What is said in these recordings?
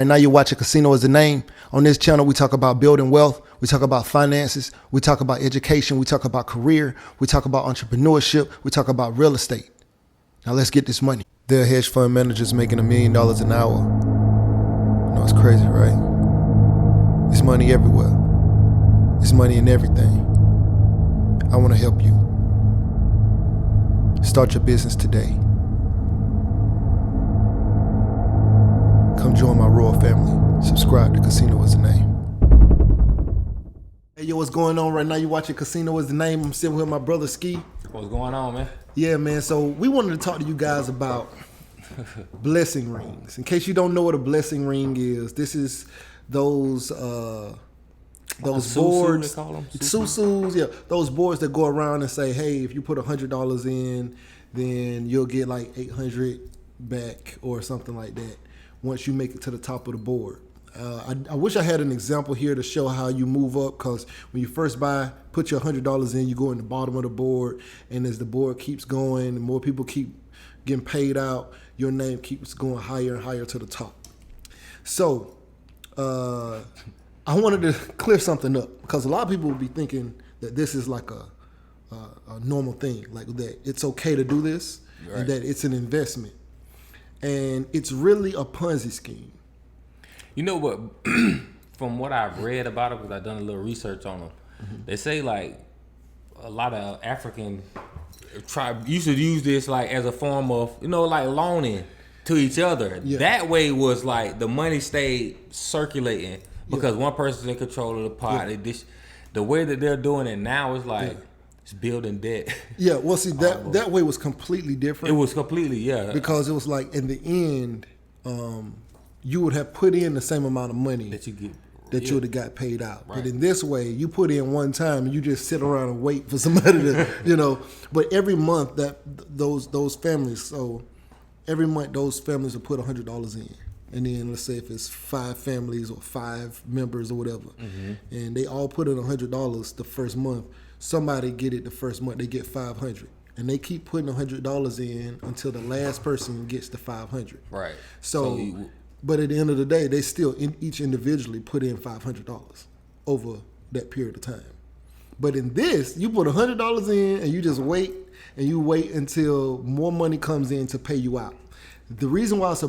And now you're watching Casino is the Name. On this channel, we talk about building wealth. We talk about finances. We talk about education. We talk about career. We talk about entrepreneurship. We talk about real estate. Now let's get this money. There are hedge fund managers making $1 million an hour. You know, it's crazy, right? There's money everywhere. There's money in everything. I want to help you. Start your business today. Come join my royal family. Subscribe to Casino is the Name. Hey, yo, what's going on right now? You watching Casino is the Name. I'm sitting with my brother Ski. What's going on, man? Yeah, man. So we wanted to talk to you guys about blessing rings. In case you don't know what a blessing ring is, this is those boards, Sou Sous, yeah, those boards that go around and say, hey, if you put $100 in, then you'll get like 800 back or something like that once you make it to the top of the board. I wish I had an example here to show how you move up, because when you first put your $100 in, you go in the bottom of the board, and as the board keeps going, and more people keep getting paid out, your name keeps going higher and higher to the top. So I wanted to clear something up, because a lot of people will be thinking that this is like a normal thing, like that it's okay to do this, right, and that it's an investment. And it's really a Ponzi scheme. You know what? From what I've read about it, because I've done a little research on them, they say like a lot of African tribe used to use this like as a form of, you know, like loaning to each other. Yeah. That way was like the money stayed circulating because one person's in control of the pot. Yeah. The way that they're doing it now is like it's building debt. Yeah, well, see, that way was completely different. It was completely, yeah. Because it was like in the end, you would have put in the same amount of money that you would have got paid out. Right. But in this way, you put in one time and you just sit around and wait for somebody to, you know. But every month those families, so every month those families will put $100 in. And then let's say if it's 5 families or 5 members or whatever, and they all put in $100 the first month, somebody get it the first month, they get $500. And they keep putting $100 in until the last person gets the $500. Right. But at the end of the day, they still each individually put in $500 over that period of time. But in this, you put $100 in and you just wait, and you wait until more money comes in to pay you out. The reason why it's a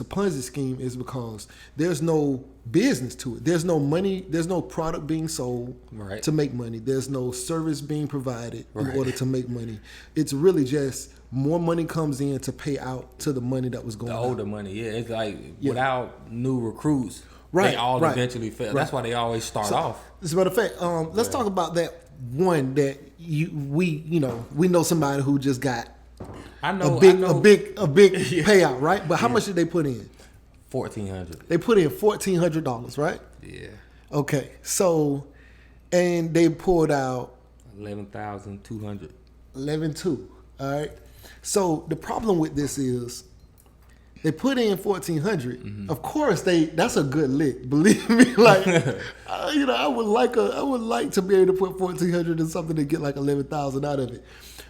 Ponzi scheme is because there's no business to it. There's no money. There's no product being sold to make money. There's no service being provided in order to make money. It's really just more money comes in to pay out to the money that was going out. The older money, yeah. It's like without new recruits, they all eventually fail. Right. That's why they always start off. As a matter of fact, let's talk about that one that we know somebody who just got a big payout, right? But how much did they put in? $1,400. They put in $1,400, right? Yeah. Okay, so and they pulled out $11,200. 11.2. All right. So the problem with this is they put in $1,400. Of course, that's a good lick. Believe me, like I would like to be able to put $1,400 in something to get like $11,000 out of it.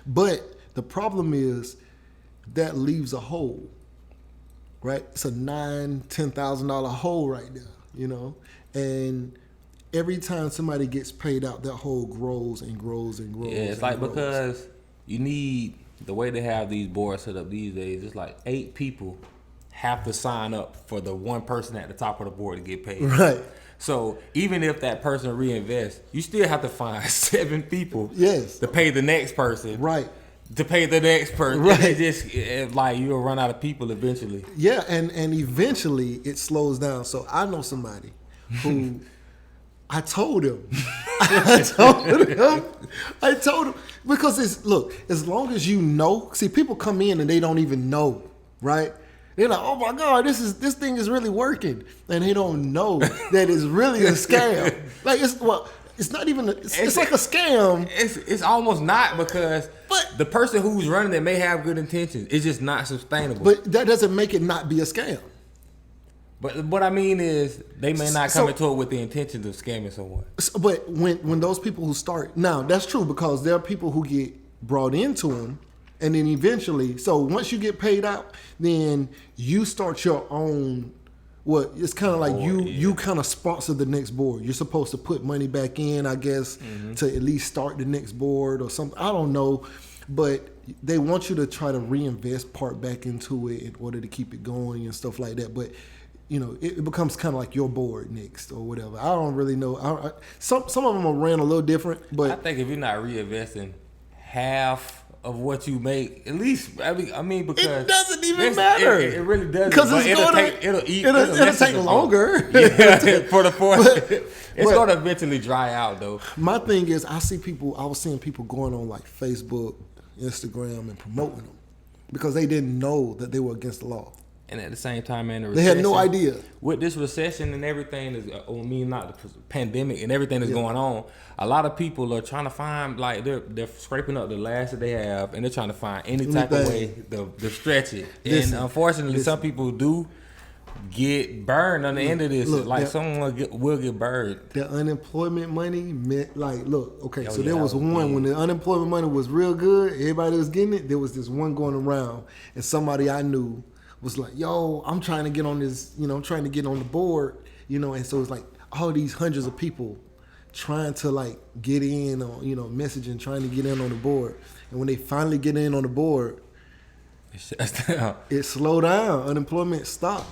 But the problem is that leaves a hole, right? It's a $9,000-$10,000 hole right there, you know. And every time somebody gets paid out, that hole grows and grows and grows. Yeah, it's like grows. Because you need, the way they have these boards set up these days, it's like 8 people have to sign up for the one person at the top of the board to get paid. Right. So even if that person reinvests, you still have to find 7 people to pay the next person. Right. To pay the next person. Right. It's like you'll run out of people eventually. Yeah, and eventually it slows down. So I know somebody who I told him because as long as you know, see, people come in and they don't even know, right? They're like, oh my God, this thing is really working, and they don't know that it's really a scam. Like it's not even. It's like a scam. It's almost not, because the person who's running it may have good intentions. It's just not sustainable. But that doesn't make it not be a scam. But what I mean is, they may not come into it with the intentions of scamming someone. But when those people who start, now that's true, because there are people who get brought into them, and then eventually, so once you get paid out, then you start your own Well, it's kind of like Board, you kind of sponsor the next board. You're supposed to put money back in, I guess, to at least start the next board or something. I don't know, but they want you to try to reinvest part back into it in order to keep it going and stuff like that. But it becomes kind of like your board next or whatever. I don't really know. Some of them are ran a little different, but I think if you're not reinvesting half of what you make, at least I mean because it doesn't even matter. It really doesn't, because it'll take longer. Yeah, for the fourth. It's gonna eventually dry out though. My thing is, I was seeing people going on like Facebook, Instagram, and promoting them because they didn't know that they were against the law. And at the same time, man, they had no idea. With this recession and everything not the pandemic and everything that's going on, a lot of people are trying to find, like, they're scraping up the last that they have, and they're trying to find any type of way to stretch it. And unfortunately, some people do get burned on the end of this. Someone will get burned. The unemployment money meant, there was one when the unemployment money was real good, everybody was getting it. There was this one going around, and somebody I knew was like, yo, I'm trying to get on this, I'm trying to get on the board, and so it's like all these hundreds of people trying to like get in on, messaging, trying to get in on the board. And when they finally get in on the board, it slowed down. Unemployment stopped.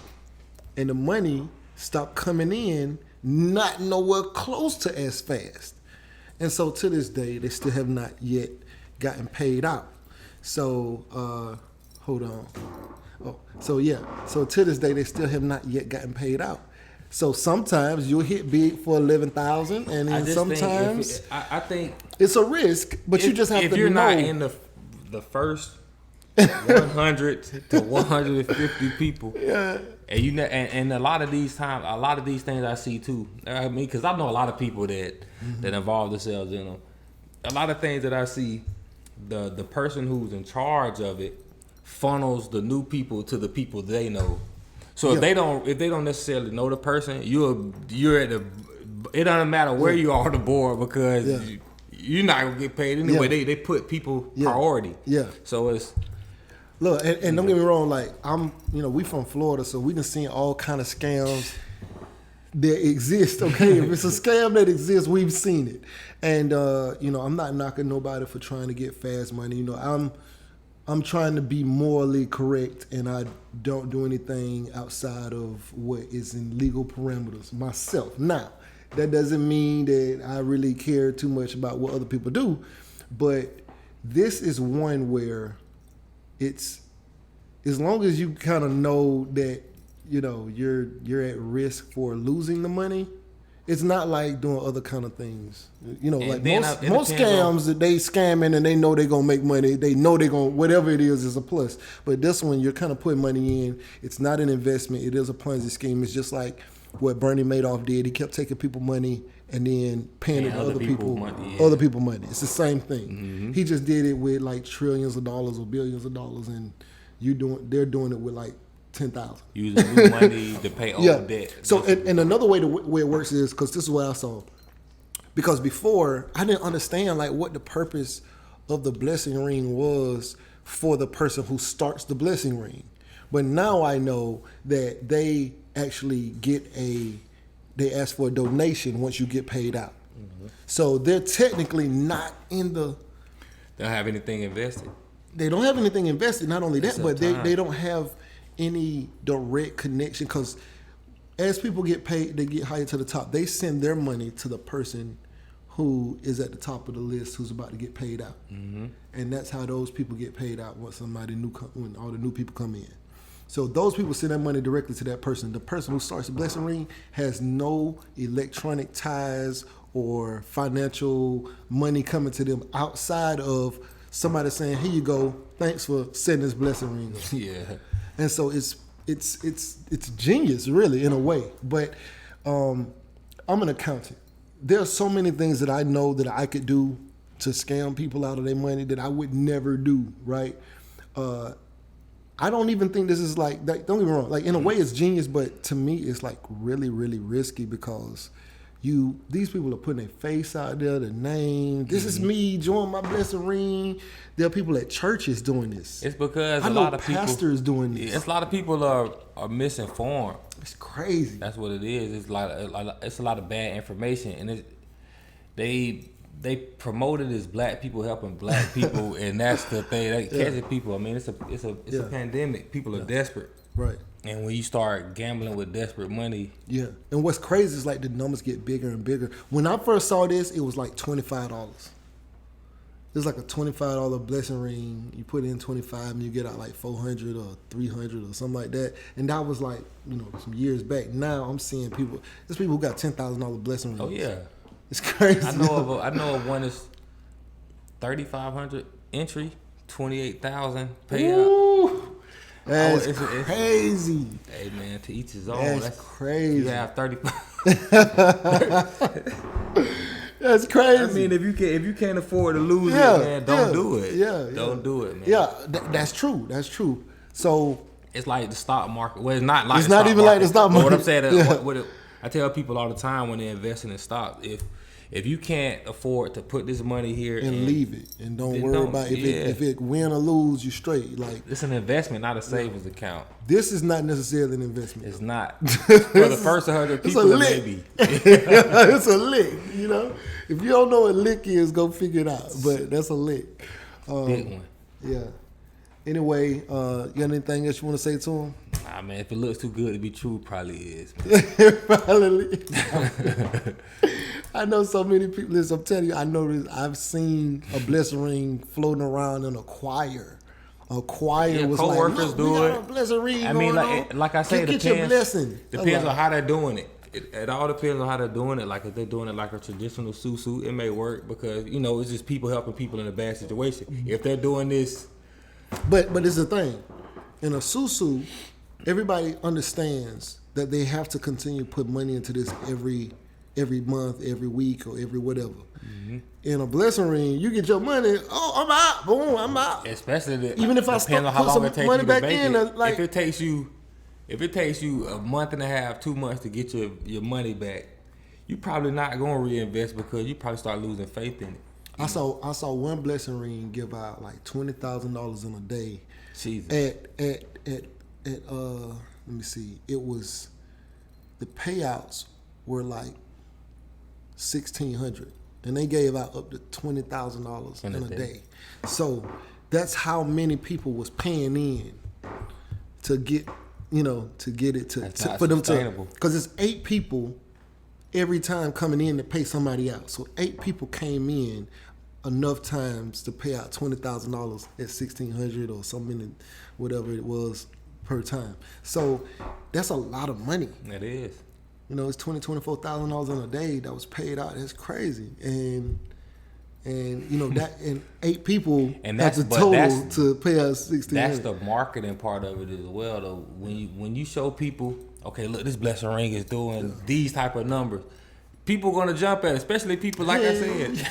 And the money stopped coming in, not nowhere close to as fast. And so to this day, they still have not yet gotten paid out. So, hold on. So to this day, they still have not yet gotten paid out. So sometimes you'll hit big for 11,000, and then sometimes I think it's a risk. But you just have to know. If you're not in the first 100 to 150 people, and a lot of these things I see too. I mean, because I know a lot of people that involve themselves in them. A lot of things that I see, the person who's in charge of it funnels the new people to the people they know. So if they don't necessarily know the person, you're at it doesn't matter where you are on the board because you're not gonna get paid anyway. They put people priority. Yeah. So it's look, and don't get me wrong, like we from Florida, so we done seen all kind of scams that exist. Okay, if it's a scam that exists, we've seen it. And I'm not knocking nobody for trying to get fast money. I'm trying to be morally correct, and I don't do anything outside of what is in legal parameters myself. Now, that doesn't mean that I really care too much about what other people do, but this is one where it's, as long as you kind of know that you're at risk for losing the money. It's not like doing other kind of things. Like most scams that they scamming and they know they're going to make money. They know they're going to, whatever it is a plus. But this one, you're kind of putting money in. It's not an investment. It is a Ponzi scheme. It's just like what Bernie Madoff did. He kept taking people money and then paying it to other people money. It's the same thing. Mm-hmm. He just did it with like trillions of dollars or billions of dollars, and they're doing it with like 10,000. Using new money to pay old debt. So, and another way it works is, because this is what I saw. Because before, I didn't understand like what the purpose of the blessing ring was for the person who starts the blessing ring. But now I know that they actually they ask for a donation once you get paid out. Mm-hmm. So they're technically not in the... They don't have anything invested. They don't have anything invested. Not only that, but they don't have any direct connection, because as people get paid, they get hired to the top, they send their money to the person who is at the top of the list who's about to get paid out. Mm-hmm. And that's how those people get paid out when all the new people come in. So those people send their money directly to that person. The person who starts the blessing ring has no electronic ties or financial money coming to them outside of somebody saying, here you go, thanks for sending this blessing ring. Yeah. And so it's genius, really, in a way. But I'm an accountant. There are so many things that I know that I could do to scam people out of their money that I would never do, right? I don't even think this is like, don't get me wrong, like in a way it's genius, but to me it's like really, really risky, because these people are putting their face out there, their name. This is me, join my blessing ring. There are people at churches doing this. It's because I know pastors doing this. It's a lot of people are misinformed. It's crazy. That's what it is. It's it's a lot of bad information, and they promote it as black people helping black people, and that's the thing that catches people. I mean, it's a pandemic. People are desperate, right? And when you start gambling with desperate money, And what's crazy is like the numbers get bigger and bigger. When I first saw this, it was like $25. It was like a $25 blessing ring. You put in 25 and you get out like 400 or 300 or something like that. And that was like, some years back. Now I'm seeing there's people who got $10,000 blessing rings. oh yeah, It's crazy. I know of one is 3,500 entry, 28,000 payout. Ooh, that's it's crazy. Hey man, to each his own. That's crazy. You have 35. That's crazy. I mean, if you can't afford to lose it, man, don't do it. Don't do it, man. Yeah, that's true. That's true. So it's like the stock market. Well, it's not like it's not even like the stock market. But what I'm saying, I tell people all the time when they're investing in stock, if you can't afford to put this money here and leave it, and don't worry about if it win or lose, you straight. Like it's an investment, not a savings account. This is not necessarily an investment. It's not for the first 100 people. Maybe it's a lick. If you don't know what lick is, go figure it out. But that's a lick. Big one. Yeah. Anyway, you got anything else you want to say to him? Nah, man. If it looks too good to be true, it probably is. Probably. I know so many people. Listen, I'm telling you, I know this. I've seen a blessing ring floating around in a choir. A choir was co-workers like, do we got it. A blessing ring I mean, going like I say, get your blessing. Depends on how they're doing it. It all depends on how they're doing it. Like if they're doing it like a traditional Sou Sou, it may work because it's just people helping people in a bad situation. Mm-hmm. If they're doing this, but it's the thing. In a Sou Sou, everybody understands that they have to continue to put money into this every month, every week, or every whatever. Mm-hmm. In a blessing ring, you get your money. Oh, I'm out. Boom, I'm out. Especially even if I depends on how put long some it takes money you back to make in, it. If it takes you a month and a half, 2 months to get your money back, you're probably not going to reinvest because you probably start losing faith in it. I saw one blessing ring give out like $20,000 in a day. Jesus. At let me see. It was the payouts were like $1,600, and they gave out up to $20,000 in a day. So that's how many people was paying in to get it for them to, because it's 8 people every time coming in to pay somebody out. So 8 people came in enough times to pay out $20,000 at $1,600 or something, whatever it was per time. So that's a lot of money. It is. It's $24,000 in a day that was paid out. That's crazy. And that and 8 people and that's a total to pay us $1,600. That's the marketing part of it as well, though. When you show people, okay, look, this blessing ring is doing these type of numbers, people gonna jump at it, especially people like I said.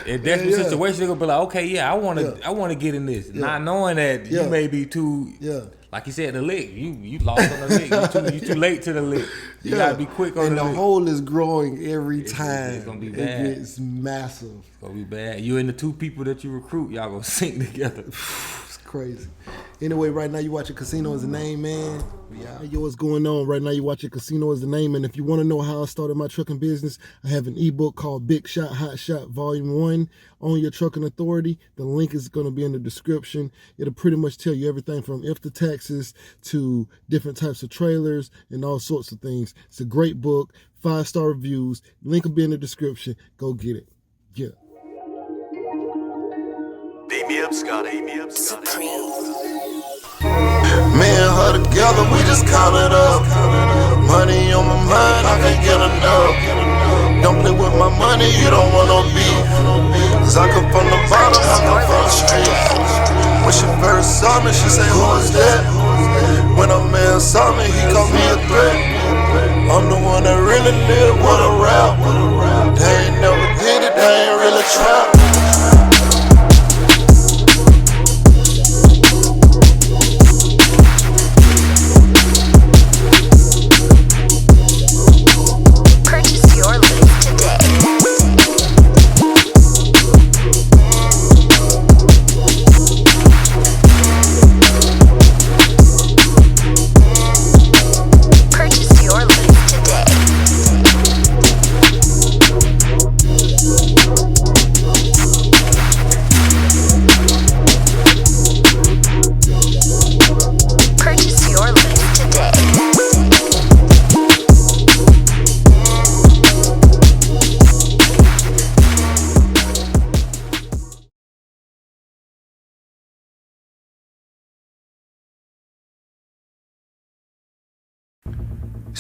In desperate situations, they're gonna be like, okay, I want to get in this, not knowing that you may be too. Like you said, the lick. You lost on the lick. You too late to the lick. You gotta be quick on the lick. And the hole is growing every time. It's gonna be bad. It's massive. It's gonna be bad. You and the 2 people that you recruit, y'all gonna sink together. It's crazy. Anyway, right now you watching Casino Is the Name, man. Yo, what's going on? Right now you watching Casino Is the Name, and if you want to know how I started my trucking business, I have an ebook called Big Shot, Hot Shot, Volume 1, on your trucking authority. The link is going to be in the description. It'll pretty much tell you everything from after taxes to different types of trailers and all sorts of things. It's a great book, 5-star reviews. Link will be in the description. Go get it. Yeah. Beat me up, Scotty. Me and her together, we just count it up. Money on my mind, I can't get enough. Don't play with my money, you don't want no beef. Cause I come from the bottom, I come from the street. When she first saw me, she say, who is that? When a man saw me, he called me a threat. I'm the one that really live with a rap. They ain't never did it, they ain't really trap. Purchase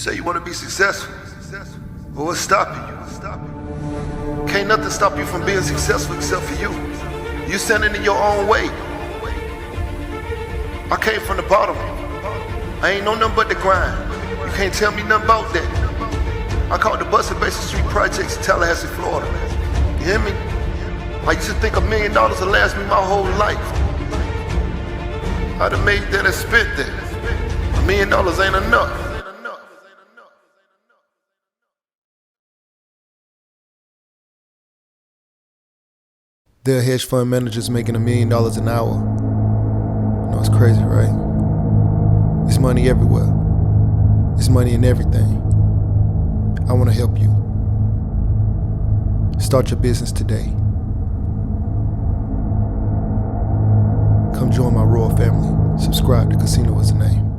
say you want to be successful. Well, what's stopping you? Can't nothing stop you from being successful except for you. You standing in your own way. I came from the bottom. I ain't know nothing but the grind. You can't tell me nothing about that. I called the Busted Basin Street Projects in Tallahassee, Florida. You hear me? I used to think $1 million would last me my whole life. I'd have made that and spent that. $1 million ain't enough. There are hedge fund managers making $1 million an hour. You know, it's crazy, right? It's money everywhere. It's money in everything. I want to help you. Start your business today. Come join my royal family. Subscribe to Casino is the name.